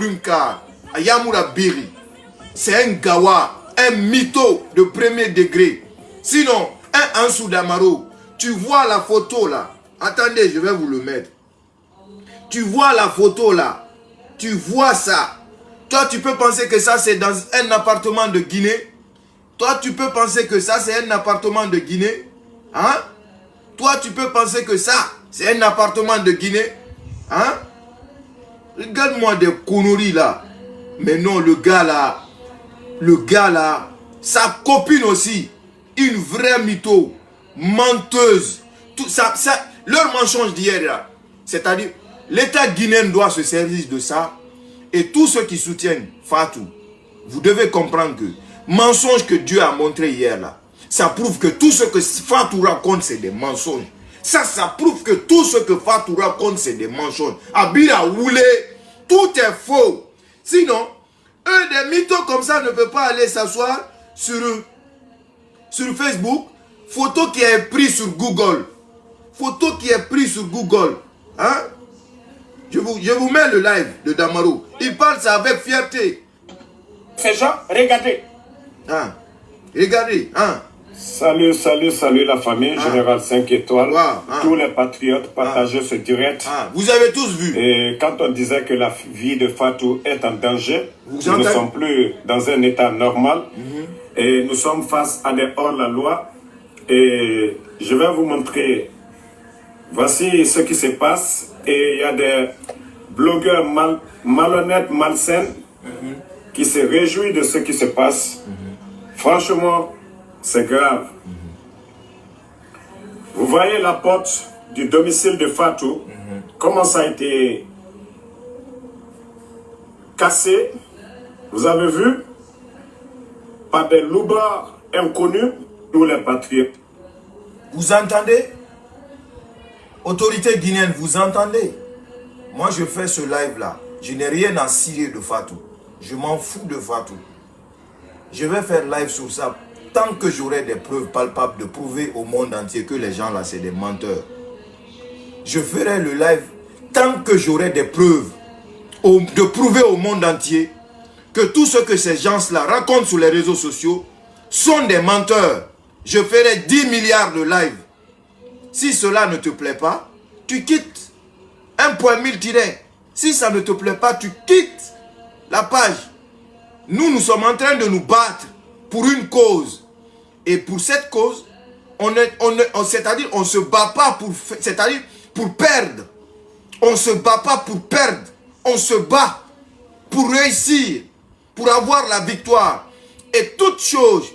Brunka, à Yamoura Biri. C'est un gawa, un mytho de premier degré. Sinon, un Ansou Damaro, tu vois la photo là. Attendez, je vais vous le mettre. Tu vois la photo là. Tu vois ça. Toi, tu peux penser que ça, c'est dans un appartement de Guinée. Toi, tu peux penser que ça, c'est un appartement de Guinée. Hein? Toi, tu peux penser que ça, c'est un appartement de Guinée. Hein? Regarde-moi des conneries là. Mais non, le gars là, sa copine aussi, une vraie mytho, menteuse. Tout ça, leur mensonge d'hier là. C'est-à-dire, l'État guinéen doit se servir de ça. Et tous ceux qui soutiennent Fatou, vous devez comprendre que mensonge que Dieu a montré hier là, ça prouve que tout ce que Fatou raconte, c'est des mensonges. Ça prouve que tout ce que Fatou raconte, c'est des mensonges. Abira Oulé, tout est faux. Sinon, eux, des mythos comme ça ne peuvent pas aller s'asseoir sur Facebook. Photo qui est prise sur Google. Photo qui est prise sur Google. Hein? Je vous mets le live de Damaro. Il parle ça avec fierté. Ces gens, regardez. Hein? Regardez. Hein? Salut la famille, Général 5 étoiles. Tous les patriotes partagez ce direct. Vous avez tous vu. Et quand on disait que la vie de Fatou est en danger, nous ne sommes plus dans un état normal. Et nous sommes face à des hors-la-loi. Et je vais vous montrer. Voici ce qui se passe. Et il y a des blogueurs malhonnêtes, malsains, qui se réjouissent de ce qui se passe. Franchement, c'est grave. Vous voyez la porte du domicile de Fatou, comment ça a été cassé. Vous avez vu, par des loupards inconnus, tous les patriotes. Vous entendez? Autorité guinéenne, vous entendez? Moi, je fais ce live-là. Je n'ai rien à cirer de Fatou. Je m'en fous de Fatou. Je vais faire live sur ça tant que j'aurai des preuves palpables de prouver au monde entier que les gens là, c'est des menteurs. Je ferai le live tant que j'aurai des preuves de prouver au monde entier que tout ce que ces gens-là racontent sur les réseaux sociaux sont des menteurs. Je ferai 10 milliards de lives. Si cela ne te plaît pas, tu quittes. 1.1000 Si ça ne te plaît pas, tu quittes la page. Nous sommes en train de nous battre pour une cause. Et pour cette cause, c'est-à-dire on ne se bat pas pour perdre. On ne se bat pas pour perdre. On se bat pour réussir, pour avoir la victoire. Et toute chose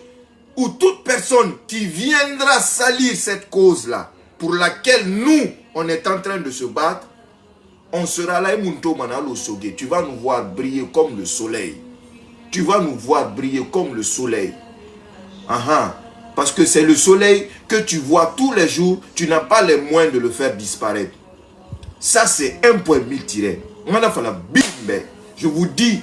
ou toute personne qui viendra salir cette cause-là, pour laquelle nous, on est en train de se battre, on sera là, tu vas nous voir briller comme le soleil. Tu vas nous voir briller comme le soleil. Parce que c'est le soleil que tu vois tous les jours, tu n'as pas les moyens de le faire disparaître. Ça, c'est 1.1000. Je vous dis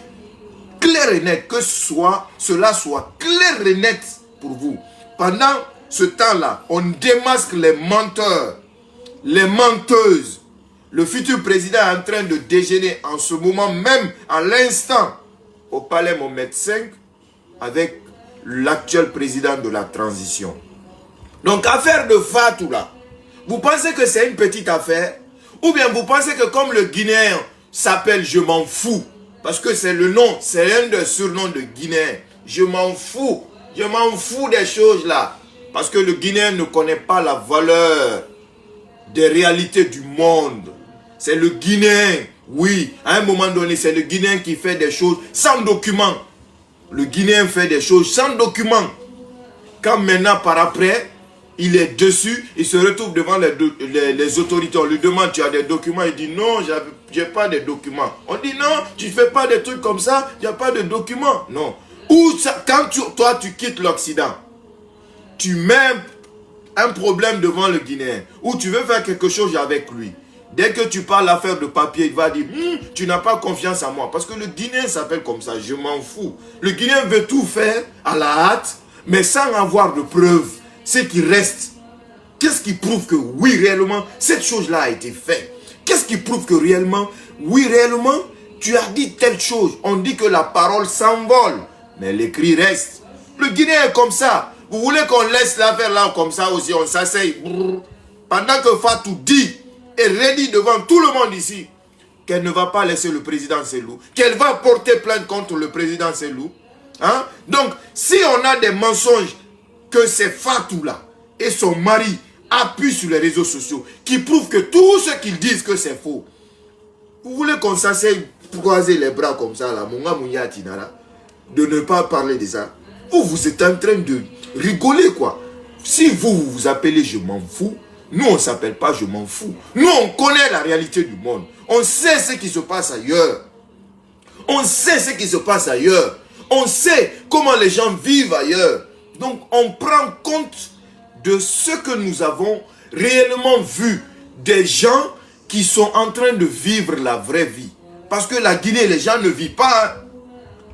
clair et net, que cela soit clair et net pour vous. Pendant ce temps-là, on démasque les menteurs, les menteuses. Le futur président est en train de déjeuner en ce moment même, à l'instant, au palais Mohamed V, avec l'actuel président de la transition. Donc, affaire de Fatou là, vous pensez que c'est une petite affaire? Ou bien vous pensez que comme le Guinéen s'appelle Je m'en fous, parce que c'est le nom, c'est un des surnoms de Guinéen. Je m'en fous des choses là. Parce que le Guinéen ne connaît pas la valeur des réalités du monde. C'est le Guinéen, oui, à un moment donné, c'est le Guinéen qui fait des choses sans document. Le Guinéen fait des choses sans document. Quand maintenant, par après, il est dessus, il se retrouve devant les autorités. On lui demande, tu as des documents? Il dit, non, je n'ai pas de documents. On dit, non, tu ne fais pas des trucs comme ça, il n'y a pas de documents. Non. Ou ça, quand toi, tu quittes l'Occident, tu mets un problème devant le Guinéen, ou tu veux faire quelque chose avec lui. Dès que tu parles l'affaire de papier, il va dire, tu n'as pas confiance en moi. Parce que le Guinéen s'appelle comme ça, je m'en fous. Le Guinéen veut tout faire à la hâte, mais sans avoir de preuves. Ce qui reste, qu'est-ce qui prouve que oui, réellement, cette chose-là a été faite? Qu'est-ce qui prouve que réellement, oui, réellement, tu as dit telle chose. On dit que la parole s'envole, mais l'écrit reste. Le Guinéen est comme ça. Vous voulez qu'on laisse l'affaire là comme ça aussi, on s'asseye. Pendant que Fatou dit et redit devant tout le monde ici qu'elle ne va pas laisser le président Selou, qu'elle va porter plainte contre le président Selou. Hein? Donc, si on a des mensonges que c'est Fatou là et son mari appuient sur les réseaux sociaux, qui prouvent que tout ce qu'ils disent que c'est faux, vous voulez qu'on s'asseye, croiser les bras comme ça là, de ne pas parler de ça? Vous êtes en train de rigoler quoi. Si vous vous appelez je m'en fous, nous on ne s'appelle pas je m'en fous. Nous on connaît la réalité du monde. On sait ce qui se passe ailleurs. On sait ce qui se passe ailleurs. On sait comment les gens vivent ailleurs. Donc on prend compte de ce que nous avons réellement vu. Des gens qui sont en train de vivre la vraie vie. Parce que la Guinée, les gens ne vivent pas. Hein.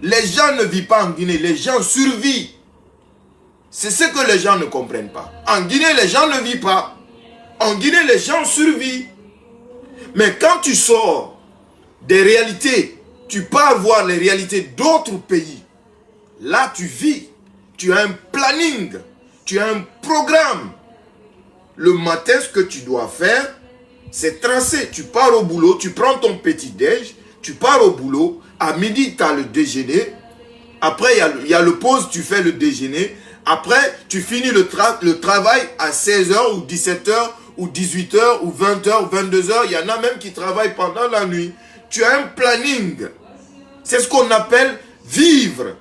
Les gens ne vivent pas en Guinée, les gens survivent. C'est ce que les gens ne comprennent pas. En Guinée, les gens ne vivent pas. En Guinée, les gens survivent. Mais quand tu sors des réalités, tu pars voir les réalités d'autres pays. Là, tu vis. Tu as un planning. Tu as un programme. Le matin, ce que tu dois faire, c'est tracé. Tu pars au boulot, tu prends ton petit-déj, tu pars au boulot. À midi, tu as le déjeuner. Après, il y a le pause, tu fais le déjeuner. Après, tu finis le travail à 16h ou 17h ou 18h ou 20h, 22h. Il y en a même qui travaillent pendant la nuit. Tu as un planning. C'est ce qu'on appelle vivre.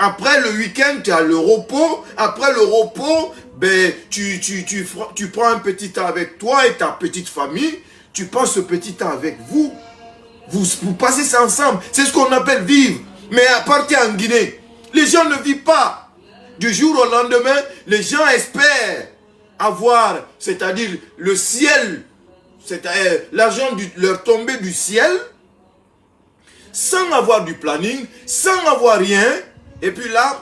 Après le week-end, tu as le repos. Après le repos, ben, tu prends un petit temps avec toi et ta petite famille. Tu passes ce petit temps avec vous. Vous passez ça ensemble. C'est ce qu'on appelle vivre. Mais à partir en Guinée, les gens ne vivent pas. Du jour au lendemain, les gens espèrent avoir, c'est-à-dire le ciel, c'est-à-dire l'argent leur tomber du ciel, sans avoir du planning, sans avoir rien. Et puis là,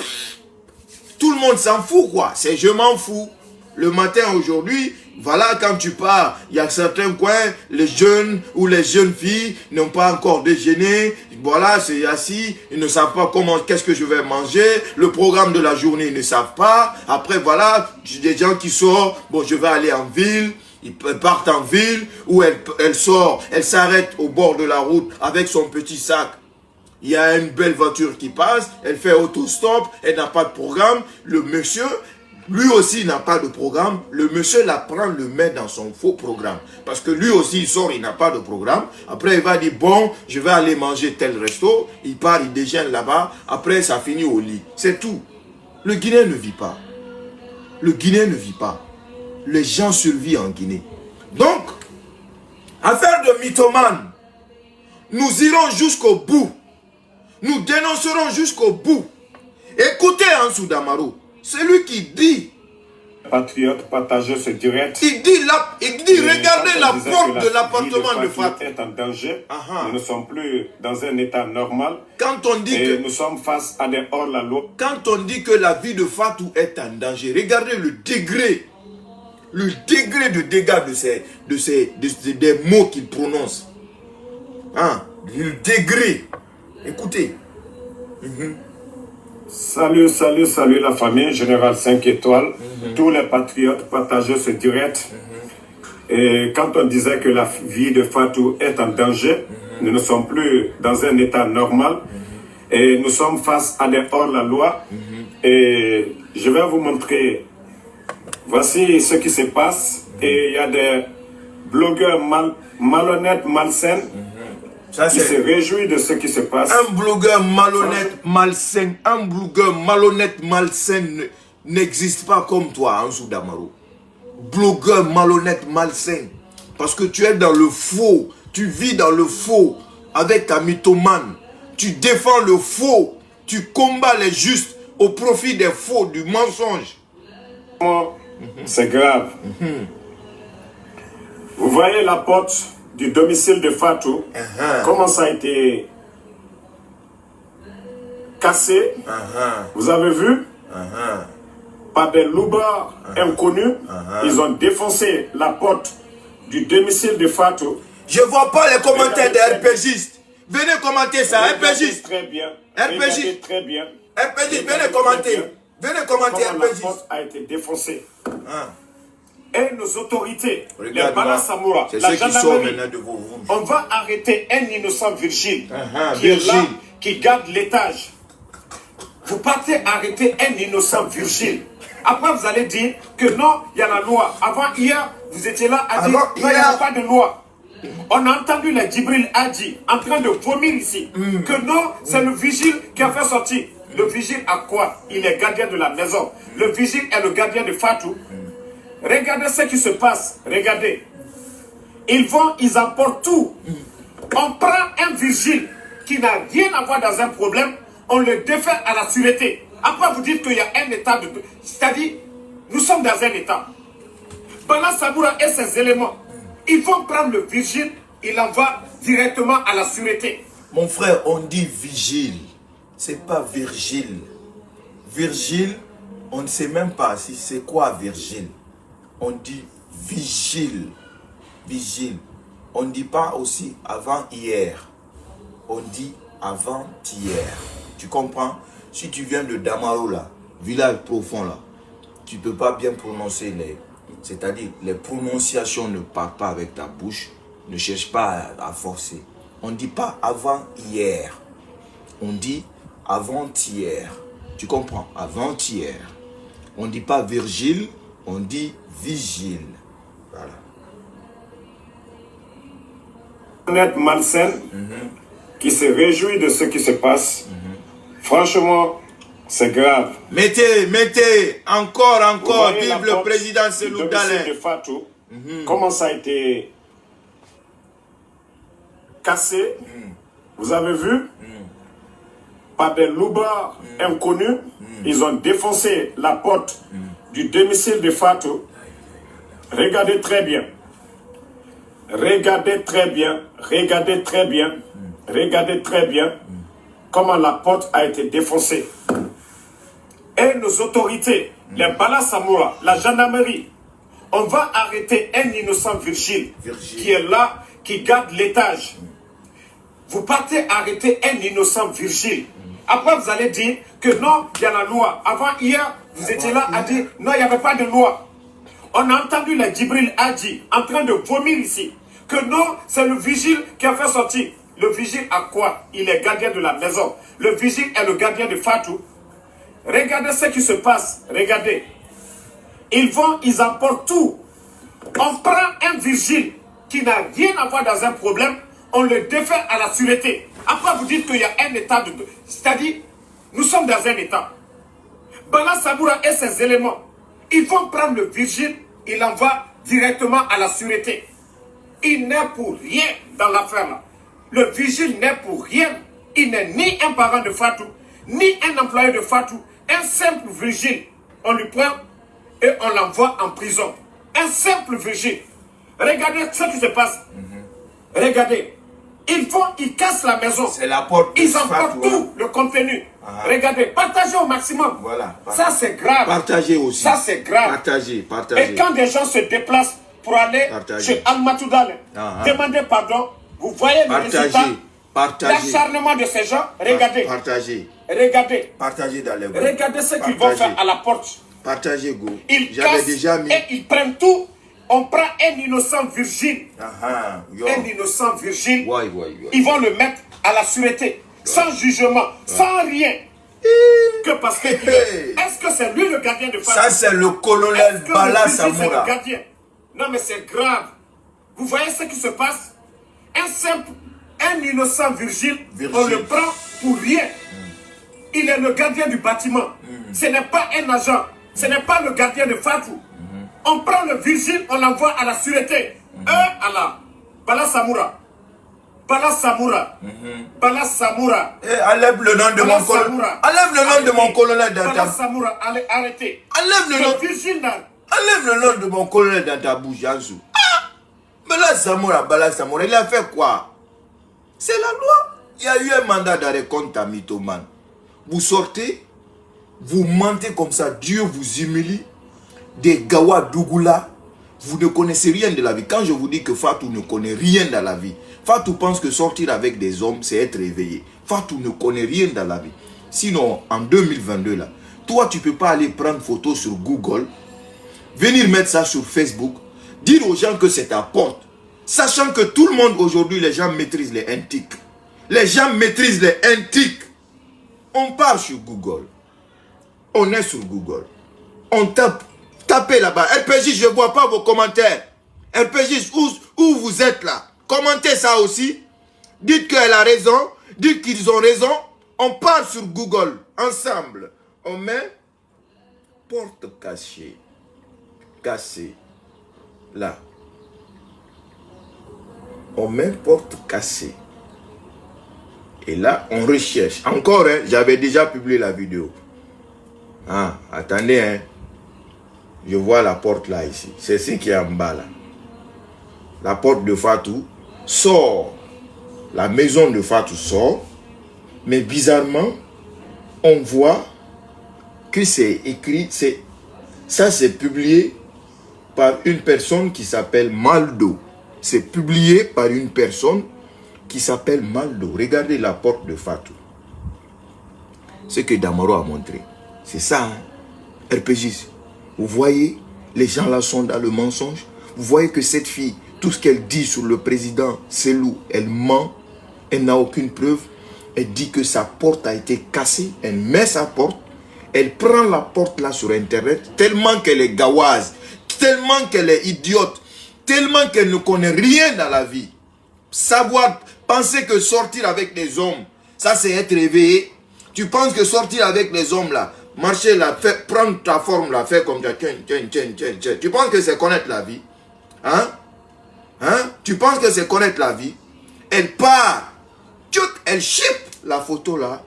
tout le monde s'en fout quoi. C'est je m'en fous. Le matin aujourd'hui, voilà, quand tu pars, il y a certains coins, les jeunes ou les jeunes filles n'ont pas encore déjeuné. Voilà, c'est assis, ils ne savent pas comment, qu'est-ce que je vais manger. Le programme de la journée, ils ne savent pas. Après, voilà, des gens qui sortent, bon, je vais aller en ville. Ils partent en ville, où elle sort, elle s'arrête au bord de la route avec son petit sac. Il y a une belle voiture qui passe, elle fait autostop, elle n'a pas de programme. Le monsieur, lui aussi n'a pas de programme. Le monsieur la prend, le met dans son faux programme. Parce que lui aussi, il sort, il n'a pas de programme. Après, il va dire, bon, je vais aller manger tel resto. Il part, il déjeune là-bas. Après, ça finit au lit. C'est tout. Le Guinéen ne vit pas. Le Guinéen ne vit pas. Les gens survivent en Guinée. Donc, affaire de mythomane, nous irons jusqu'au bout. Nous dénoncerons jusqu'au bout. Écoutez Ansou Damaro, celui qui dit, patriote, partagez ce direct. il dit regardez la porte de l'appartement de Fatou est en danger. Nous ne sommes plus dans un état normal. Quand on dit que nous sommes face à des hors-la-loi. Quand on dit que la vie de Fatou est en danger, regardez le degré de dégâts des mots qu'il prononce. Le degré. Écoutez. Salut la famille, Général 5 étoiles, tous les patriotes, partagez ce direct. Et quand on disait que la vie de Fatou est en danger, nous ne sommes plus dans un état normal et nous sommes face à des hors-la-loi. Et je vais vous montrer, voici ce qui se passe. Et il y a des blogueurs malhonnêtes, malsains, qui se réjouit de ce qui se passe. Un blogueur malhonnête, malsain n'existe pas comme toi, Ansou Damaro. Blogueur malhonnête, malsain. Parce que tu es dans le faux. Tu vis dans le faux avec ta mythomane. Tu défends le faux. Tu combats les justes au profit des faux, du mensonge. C'est grave. Vous voyez la porte du domicile de Fatou, comment ça a été cassé. Vous avez vu, par des loupards inconnus, ils ont défoncé la porte du domicile de Fatou. Je vois pas les commentaires des RPGistes. Venez commenter ça. Regardez très bien. Regardez RPG. très bien. RPG, venez commenter. Venez commenter Comment la RPG. porte a été défoncée. Hein. Et nos autorités, les Regarde-moi. Bala Samoura, C'est la ceux qui sortent gendarmerie, maintenant de vos vous. on va arrêter un innocent Virgile qui Virgile. est là, qui garde l'étage. Vous partez arrêter un innocent Virgile. Après, vous allez dire que non, il y a la loi. Avant, hier, vous étiez là à dire qu'il n'y a pas de loi. On a entendu les Djibril Hadji en train de vomir ici. Que non, c'est le vigile qui a fait sortir. Le vigile à quoi? Il est gardien de la maison. Le vigile est le gardien de Fatou. Regardez ce qui se passe. Regardez. Ils vont, ils emportent tout. On prend un vigile qui n'a rien à voir dans un problème. On le défait à la sûreté. Après, vous dites qu'il y a un état de... C'est-à-dire, nous sommes dans un état. Bala Samoura et ses éléments, ils vont prendre le vigile, ils l'envoient directement à la sûreté. Mon frère, on dit vigile. C'est pas Virgile. Virgile, on ne sait même pas si c'est quoi Virgile. On dit vigile. Vigile. On ne dit pas aussi avant-hier. On dit avant-hier. Tu comprends? Si tu viens de Damaro là, village profond là, tu ne peux pas bien prononcer les... C'est-à-dire, les prononciations ne partent pas avec ta bouche. Ne cherche pas à forcer. On ne dit pas avant-hier. On dit avant-hier. Tu comprends? Avant-hier. On ne dit pas Virgile, on dit vigile. Voilà. Honnête malsaine, qui se réjouit de ce qui se passe. Franchement, c'est grave. Mettez, encore, Vive vive le président Selou Dalein. de Fatou, comment ça a été cassé, vous avez vu, par des loupards inconnus, ils ont défoncé la porte du domicile de Fatou. Regardez très bien. Regardez très bien. Regardez très bien. Regardez très bien comment la porte a été défoncée. Et nos autorités, les Bala Samoura, la gendarmerie, on va arrêter un innocent Virgile qui est là, qui garde l'étage. Vous partez arrêter un innocent Virgile. Après, vous allez dire que non, il y a la loi. Avant, hier, vous étiez là à dire non, il n'y avait pas de loi. On a entendu les Djibril Hadji en train de vomir ici. Que non, c'est le vigile qui a fait sortir. Le vigile à quoi? Il est gardien de la maison. Le vigile est le gardien de Fatou. Regardez ce qui se passe. Regardez. Ils vont, ils emportent tout. On prend un vigile qui n'a rien à voir dans un problème. On le défait à la sûreté. Après, vous dites qu'il y a un état de... C'est-à-dire, nous sommes dans un état. Bala Samoura et ses éléments, ils vont prendre le vigile, ils l'envoient directement à la sûreté. Il n'est pour rien dans l'affaire là. Le vigile n'est pour rien. Il n'est ni un parent de Fatou, ni un employé de Fatou. Un simple vigile, on lui prend et on l'envoie en prison. Un simple vigile. Regardez ce qui se passe. Regardez. Ils cassent la maison. C'est la porte. Ils emportent tout le contenu. Regardez, partagez au maximum. Voilà. Ça, c'est grave. Partagez aussi. Ça, c'est grave. Partagez. Et quand des gens se déplacent pour aller chez Almatou Dalein, demander pardon, vous voyez le résultat d'acharnement de ces gens. Regardez. Partagez. Regardez. Partagez dans les groupes. Regardez ce qu'ils vont faire à la porte. Partagez, go. Ils cassent et ils prennent tout. On prend un innocent Virgile. Un innocent Virgile. Ils vont le mettre à la sûreté. Sans jugement. Sans rien. Que parce que... Est-ce que c'est lui le gardien de Fatou? Ça, c'est le colonel Bala Samoura. Non, mais c'est grave. Vous voyez ce qui se passe? Un innocent Virgile, on le prend pour rien. Il est le gardien du bâtiment. Ce n'est pas un agent. Ce n'est pas le gardien de Fatou. On prend le vigile, on l'envoie à la sûreté. Allah. Bala Samoura. Bala Samoura. Bala Samoura. Enlève le nom de mon colonel. Enlève le nom de mon colonel dans ta bouche. Bala Samoura, allez, arrêtez. Enlève le nom. Enlève le nom de mon colonel dans ta bouche, Yansou. Bala Samoura, Bala Samoura, il a fait quoi? C'est la loi. Il y a eu un mandat d'arrêt contre ta mythomane. Vous sortez, vous mentez comme ça, Dieu vous humilie. Des Gawa Dougoula, Vous ne connaissez rien de la vie. Quand je vous dis que Fatou ne connaît rien dans la vie, Fatou pense que sortir avec des hommes, c'est être éveillé. Fatou ne connaît rien dans la vie. Sinon, en 2022, là, toi, tu ne peux pas aller prendre photo sur Google, venir mettre ça sur Facebook, dire aux gens que c'est ta porte, sachant que tout le monde aujourd'hui, les gens maîtrisent les NTIC. Les gens maîtrisent les NTIC. On part sur Google. On est sur Google. On tape. Tapez là-bas. RPG, je ne vois pas vos commentaires. RPG, où vous êtes là? Commentez ça aussi. Dites qu'elle a raison. Dites qu'ils ont raison. On part sur Google. Ensemble. On met porte cachée. Cassée. Là. On met porte cassée. Et là, on recherche. Encore, hein, j'avais déjà publié la vidéo. Ah, attendez, hein. Je vois la porte là, ici. C'est ce qui est en bas, là. La porte de Fatou sort. La maison de Fatou sort. Mais bizarrement, on voit que c'est écrit. Ça, c'est publié par une personne qui s'appelle Maldo. C'est publié par une personne qui s'appelle Maldo. Regardez la porte de Fatou. Ce que Damaro a montré. C'est ça, hein? RPG. Vous voyez, les gens là sont dans le mensonge. Vous voyez que cette fille, tout ce qu'elle dit sur le président Selou, elle ment. Elle n'a aucune preuve. Elle dit que sa porte a été cassée. Elle met sa porte. Elle prend la porte là sur Internet. Tellement qu'elle est gawaze. Tellement qu'elle est idiote. Tellement qu'elle ne connaît rien dans la vie. Savoir, penser que sortir avec des hommes, ça c'est être réveillé. Tu penses que sortir avec les hommes là, marcher là, prendre ta forme là, faire comme ça, tu penses que c'est connaître la vie? Hein? Hein? Tu penses que c'est connaître la vie? Elle part, elle chip la photo là.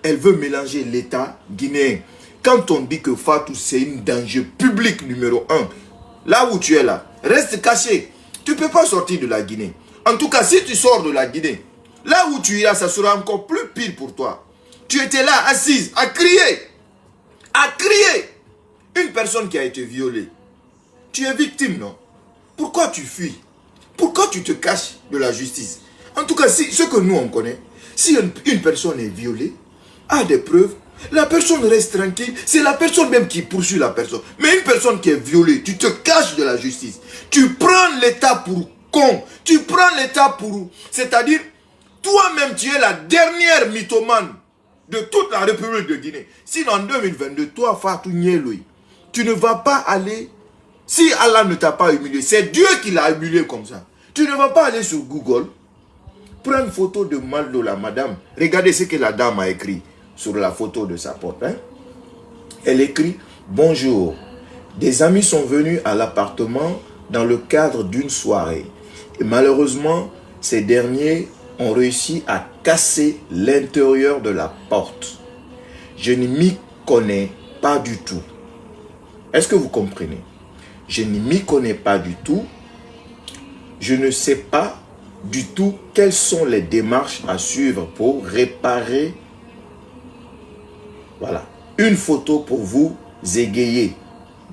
Elle veut mélanger l'État guinéen. Quand on dit que Fatou c'est un danger public numéro 1, là où tu es là, reste caché. Tu ne peux pas sortir de la Guinée. En tout cas, si tu sors de la Guinée, là où tu iras, ça sera encore plus pire pour toi. Tu étais là, assise, à crier. À crier. Une personne qui a été violée. Tu es victime, non? Pourquoi tu fuis? Pourquoi tu te caches de la justice? En tout cas, ce que nous, on connaît, si une personne est violée, a des preuves, la personne reste tranquille. C'est la personne même qui poursuit la personne. Mais une personne qui est violée, tu te caches de la justice. Tu prends l'État pour con. Tu prends l'État pour... C'est-à-dire, toi-même, tu es la dernière mythomane de toute la République de Guinée. Sinon, en 2022, toi, Fatou Nieloui, tu ne vas pas aller... Si Allah ne t'a pas humilié, c'est Dieu qui l'a humilié comme ça. Tu ne vas pas aller sur Google, prendre une photo de Maldo, la madame. Regardez ce que la dame a écrit sur la photo de sa porte. Hein? Elle écrit « Bonjour, des amis sont venus à l'appartement dans le cadre d'une soirée. Et malheureusement, ces derniers ont réussi à casser l'intérieur de la porte. Je ne m'y connais pas du tout. » Est-ce que vous comprenez? Je ne m'y connais pas du tout. Je ne sais pas du tout quelles sont les démarches à suivre pour réparer. Voilà. Une photo pour vous égayer.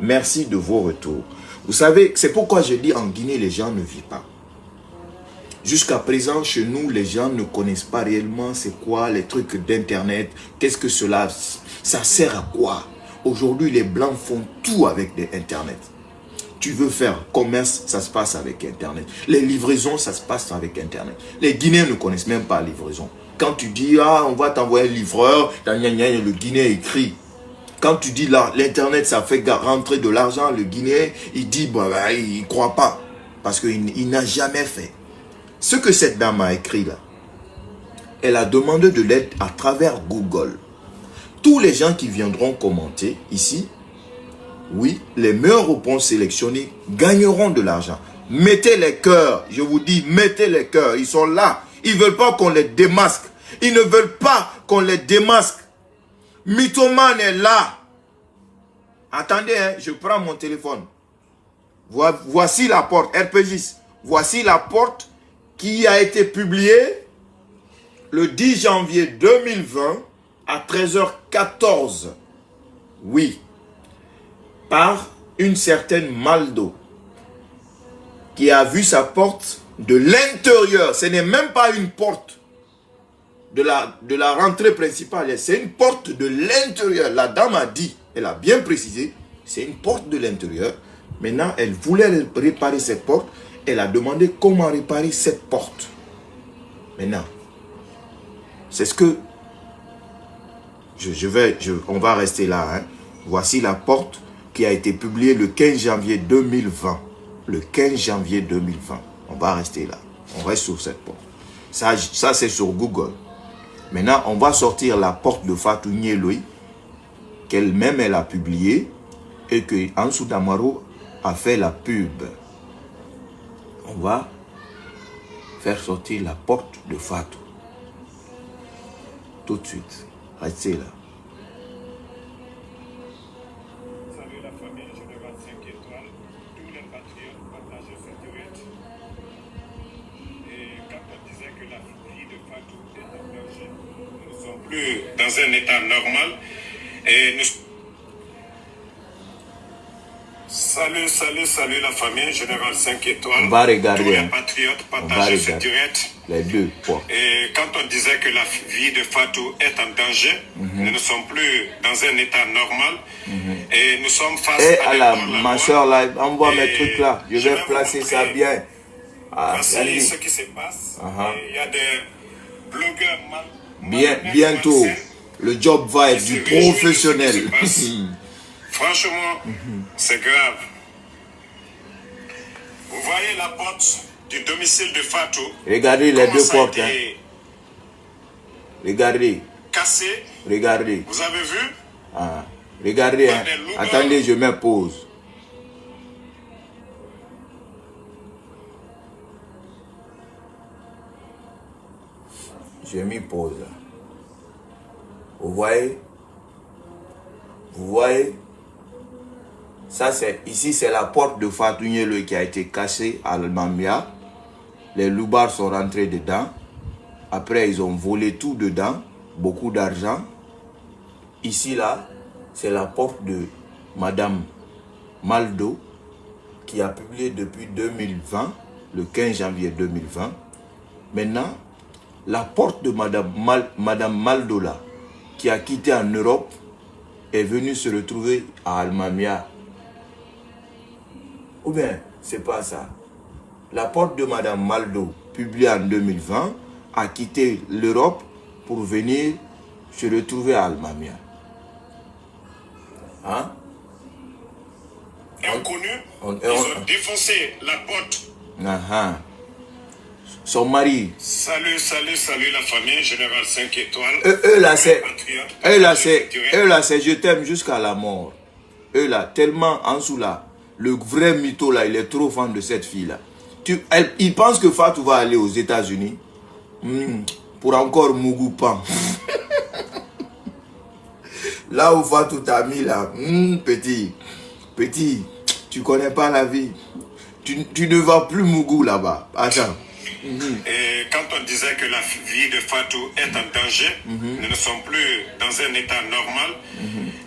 Merci de vos retours. Vous savez, c'est pourquoi je dis en Guinée, les gens ne vivent pas. Jusqu'à présent, chez nous, les gens ne connaissent pas réellement c'est quoi les trucs d'internet. Qu'est-ce que cela, ça sert à quoi? Aujourd'hui, les blancs font tout avec internet. Tu veux faire commerce, ça se passe avec internet. Les livraisons, ça se passe avec internet. Les Guinéens ne connaissent même pas la livraison. Quand tu dis, ah, on va t'envoyer un livreur, le Guinéen écrit. Quand tu dis là, l'internet, ça fait rentrer de l'argent, le Guinéen, il dit, bah, il ne croit pas. Parce qu'il n'a jamais fait. Ce que cette dame a écrit là, elle a demandé de l'aide à travers Google. Tous les gens qui viendront commenter ici, oui, les meilleures réponses sélectionnées gagneront de l'argent. Mettez les cœurs, je vous dis, mettez les cœurs, ils sont là. Ils ne veulent pas qu'on les démasque. Ils ne veulent pas qu'on les démasque. Mythomane est là. Attendez, hein, je prends mon téléphone. Voici la porte, RPGis. Voici la porte qui a été publiée le 10 janvier 2020 à 13h14. Oui. Par une certaine Maldo. qui a vu sa porte de l'intérieur. Ce n'est même pas une porte de la rentrée principale. C'est une porte de l'intérieur. La dame a dit, elle a bien précisé, c'est une porte de l'intérieur. Maintenant, elle voulait réparer cette porte. Elle a demandé comment réparer cette porte. Maintenant, c'est ce que on va rester là. Hein. Voici la porte qui a été publiée le 15 janvier 2020. Le 15 janvier 2020. On va rester là. On reste sur cette porte. Ça c'est sur Google. Maintenant, on va sortir la porte de Fatou Nyeloi, qu'elle-même elle a publiée, et que Ansou Damaro a fait la pub. On va faire sortir la porte de Fatou. Tout de suite. Restez là. Salut la famille Général 5 étoiles. Tous les patriotes partagent cette direct. Et quand on disait que la vie de Fatou est en danger, nous ne sommes plus dans un état normal. Et nous... Salut la famille Général 5 étoiles. On va regarder. Tous les patriotes partagent cette direct. Les deux points. Et quand on disait que la vie de Fatou est en danger, nous ne sommes plus dans un état normal. Et nous sommes face à ma soeur là, envoie mes trucs là. Je vais placer ça bien. Voici ce qui se passe. Il y a des blogueurs bientôt, le job va être du professionnel. Franchement, c'est grave. Vous voyez la porte du domicile de Fatou. Regardez les deux portes. Hein. Regardez. Cassé. Regardez. Vous avez vu? Regardez. Hein. Attendez, je mets pause. J'ai mis pause là. Vous voyez? Vous voyez? Ça c'est, ici c'est la porte de Fatou Nyeloi qui a été cassée à Almamia. Les loupards sont rentrés dedans. Après ils ont volé tout dedans. Beaucoup d'argent. Ici là, c'est la porte de Madame Maldo qui a publié depuis 2020, le 15 janvier 2020. Maintenant, la porte de Madame Maldo là, qui a quitté en Europe, est venue se retrouver à Almamia. Ou bien, c'est pas ça. La porte de Madame Maldo, publiée en 2020, a quitté l'Europe pour venir se retrouver à Almamia. Hein? Inconnus, ils ont défoncé la porte. Son mari. Salut la famille Général 5 étoiles. Eux là c'est je t'aime jusqu'à la mort. Eux là, tellement en dessous là, le vrai mytho là, il est trop fan de cette fille là. Il pense que Fatou va aller aux États-Unis pour encore Mougoupan. Là où Fatou t'a mis là, petit, tu connais pas la vie. Tu ne vas plus Mougou là-bas. Attends. Et quand on disait que la vie de Fatou est en danger, nous ne sommes plus dans un état normal.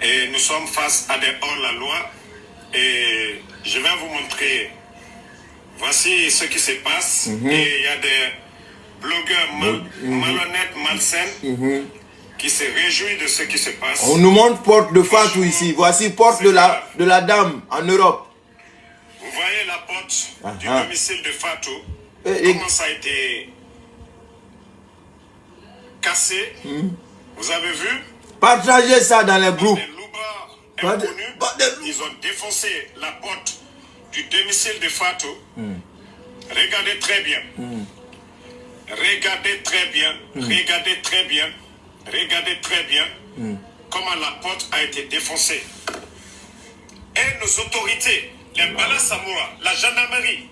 Et nous sommes face à des hors-la-loi. Et je vais vous montrer. Voici ce qui se passe. Et il y a des blogueurs malhonnêtes, malsains, qui se réjouissent de ce qui se passe. On nous montre porte de Fatou ici. Voici porte de la dame en Europe. Vous voyez la porte du domicile de Fatou. Comment ça a été cassé. Vous avez vu? Partagez ça dans les groupes. Les loupards inconnus, ils ont défoncé la porte du domicile de Fatou. Regardez très bien. Regardez très bien. Regardez très bien. Regardez très bien comment la porte a été défoncée. Et nos autorités, les Bala Samoura, la gendarmerie,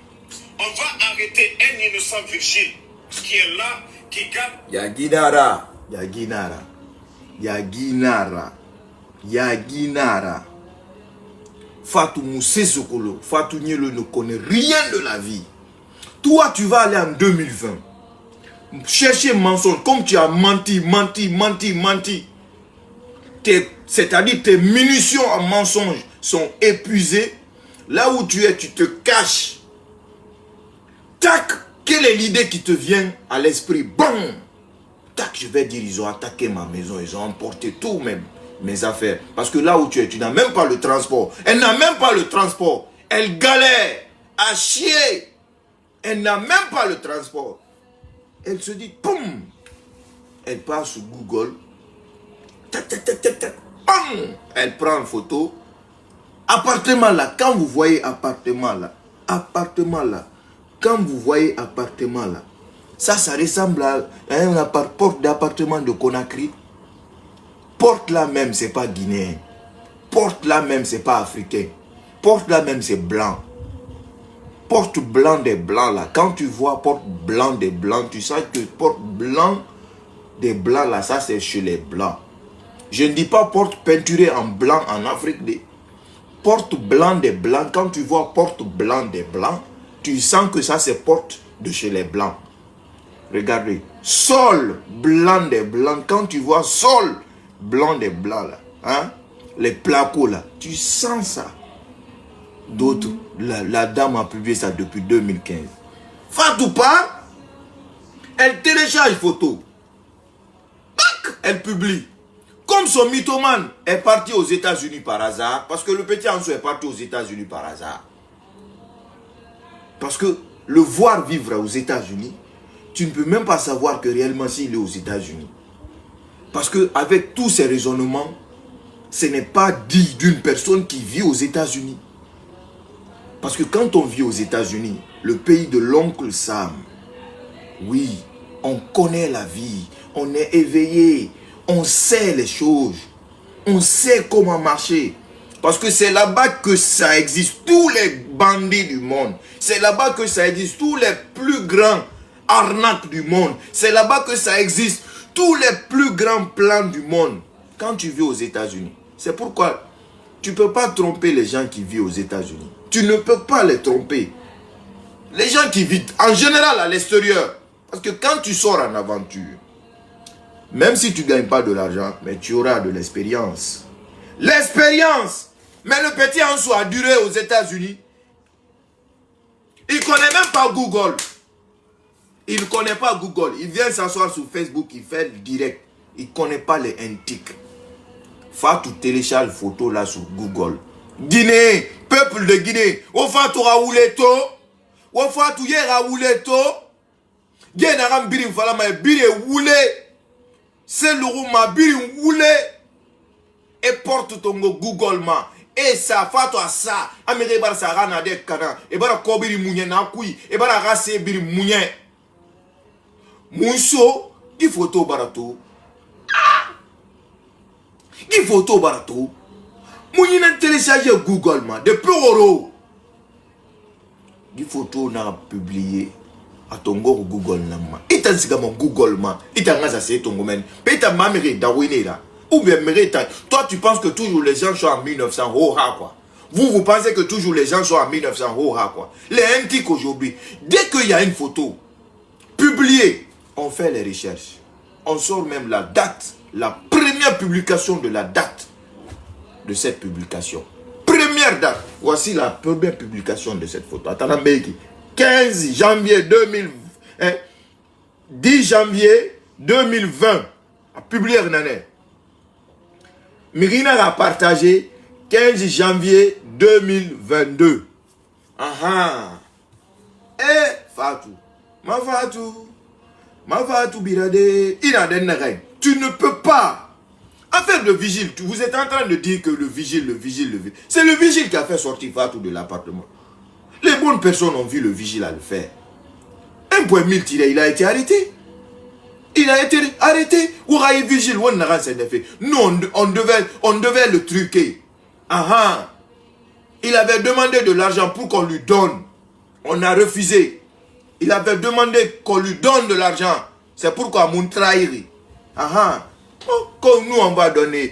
on va arrêter un innocent virgile qui est là, qui garde. Yaginara. Fatou Moussé Sokolo, Fatou Nyeloi ne connaît rien de la vie. Toi, tu vas aller en 2020. Chercher mensonge, comme tu as menti. C'est-à-dire tes munitions en mensonge sont épuisées. Là où tu es, tu te caches. Tac, quelle est l'idée qui te vient à l'esprit? Bon, tac, je vais dire, ils ont attaqué ma maison, ils ont emporté tout même, mes affaires. Parce que là où tu es, tu n'as même pas le transport. Elle n'a même pas le transport. Elle galère à chier. Elle n'a même pas le transport. Elle se dit, boum. Elle part sur Google. Tac, tac, tac, tac, tac. Bam. Elle prend une photo. Appartement là, quand vous voyez appartement là, quand vous voyez appartement là, ça ressemble à un porte d'appartement de Conakry. Porte là même, c'est pas guinéen. Porte là même, c'est pas africain. Porte là même, c'est blanc. Porte blanc des blancs là. Quand tu vois porte blanc des blancs, tu sais que porte blanc des blancs là, ça c'est chez les blancs. Je ne dis pas porte peinturée en blanc en Afrique. Porte blanc des blancs, quand tu vois porte blanc des blancs, tu sens que ça c'est porte de chez les blancs. Regardez, sol blanc des blancs, quand tu vois sol blanc des blancs là, hein, les placos là, tu sens ça. D'autres, la dame a publié ça depuis 2015. Fatou pas, elle télécharge photo. Tac, elle publie. Comme son mythomane est parti aux États-Unis par hasard, parce que le petit Anso est parti aux États-Unis par hasard. Parce que le voir vivre aux États-Unis, tu ne peux même pas savoir que réellement s'il est aux États-Unis. Parce que avec tous ces raisonnements, ce n'est pas dit d'une personne qui vit aux États-Unis. Parce que quand on vit aux États-Unis, le pays de l'oncle Sam, oui, on connaît la vie, on est éveillé, on sait les choses, on sait comment marcher. Parce que c'est là-bas que ça existe, tous les bandits du monde. C'est là-bas que ça existe, tous les plus grands arnaques du monde. C'est là-bas que ça existe, tous les plus grands plans du monde. Quand tu vis aux États-Unis, c'est pourquoi tu ne peux pas tromper les gens qui vivent aux États-Unis. Tu ne peux pas les tromper. Les gens qui vivent en général à l'extérieur. Parce que quand tu sors en aventure, même si tu ne gagnes pas de l'argent, mais tu auras de l'expérience. L'expérience! Mais le petit Anso a duré aux États-Unis. Il ne connaît même pas Google. Il ne connaît pas Google. Il vient s'asseoir sur Facebook, il fait le direct. Il ne connaît pas les antiques. Fatou télécharge photo là sur Google. Guinée, peuple de Guinée. Au Fatou Raouleto. Au Fatou Yé Raouleto. Gué Naram Birim Falama Bire Woulé. C'est le rouma Birim Woulé. Et porte ton Google ma. Et ça, Fatou à ça. Améré bar sa rana de kana. Et bara kobiri mounye na koui. Et bara rase biri mounye. Mounso. Qui photo barato. Qui photo barato. Mounye n'a téléchargé Google ma. De plus oro. Qui photo n'a publié. A ton Google nama. Itan siga mon Google ma. Itan nga c'est ton gomen. Peta mamere dawine là. Ou bien mérite. Toi tu penses que toujours les gens sont en 1900 oh ha quoi. Vous pensez que toujours les gens sont en 1900 oh ha quoi. Les antiques aujourd'hui. Dès qu'il y a une photo publiée, on fait les recherches. On sort même la date. La première publication de la date de cette publication. Première date. Voici la première publication de cette photo. Attendez, 15 janvier 2020. 10 janvier 2020. A publié une année. Mirina a partagé 15 janvier 2022. Ah. Fatou. Ma Fatou Birade. Tu ne peux pas. Affaire de vigile. Vous êtes en train de dire que le vigile. C'est le vigile qui a fait sortir Fatou de l'appartement. Les bonnes personnes ont vu le vigile à le faire. Un point mille tiré, il a été arrêté. Il a été arrêté. Ou vigile, nous, on devait le truquer. Il avait demandé de l'argent pour qu'on lui donne. On a refusé. Il avait demandé qu'on lui donne de l'argent. C'est pourquoi mon trahiri. Comme nous, on va donner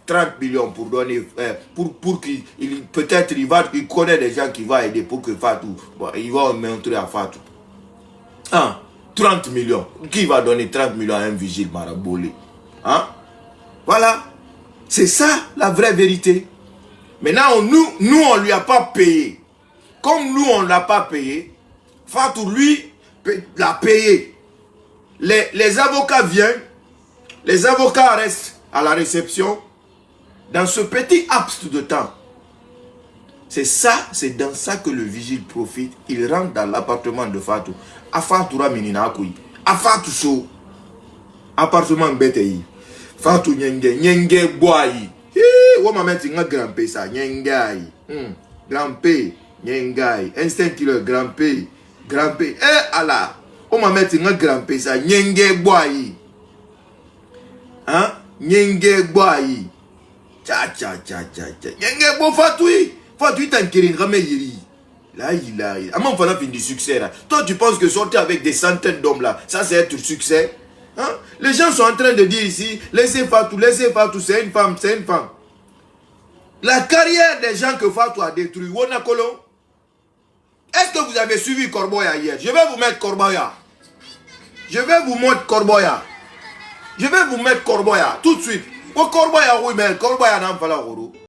30 millions pour donner, pour qu'il, peut-être il connaît des gens qui vont aider pour que Fatou, il va montrer à Fatou. 30 millions. Qui va donner 30 millions à un vigile maraboulé? Voilà. C'est ça la vraie vérité. Maintenant, nous on ne lui a pas payé. Comme nous, on ne l'a pas payé, Fatou, lui, l'a payé. Les avocats viennent, les avocats restent à la réception dans ce petit laps de temps. C'est ça, c'est dans ça que le vigile profite. Il rentre dans l'appartement de Fatou. A Fatou Raminina Akoui. A Fatou So. Appartement Betei. Fatou Nyenge Boayi. Où m'a mis un grand-père ça. Nyengai. Grand-père. Nyengai. Instant killer grand-père. Grand-père. Allah. Où m'a mis un grand-père ça. Nyenge Boayi. Hein? Nyenge Boayi. Tcha. Nyenge Bo Fatoui. Fatou t'en kirin ramé yiri. Là, il a. Comment on fait du succès là? Toi, tu penses que sortir avec des centaines d'hommes là, ça c'est être succès? Hein? Les gens sont en train de dire ici, laissez Fatou, c'est une femme, c'est une femme. La carrière des gens que Fatou a détruit, Wonakolo. Est-ce que vous avez suivi Corboya hier? Je vais vous mettre Corboya. Je vais vous mettre Corboya tout de suite. Corboya, oui, mais Corboya n'a pas la roue.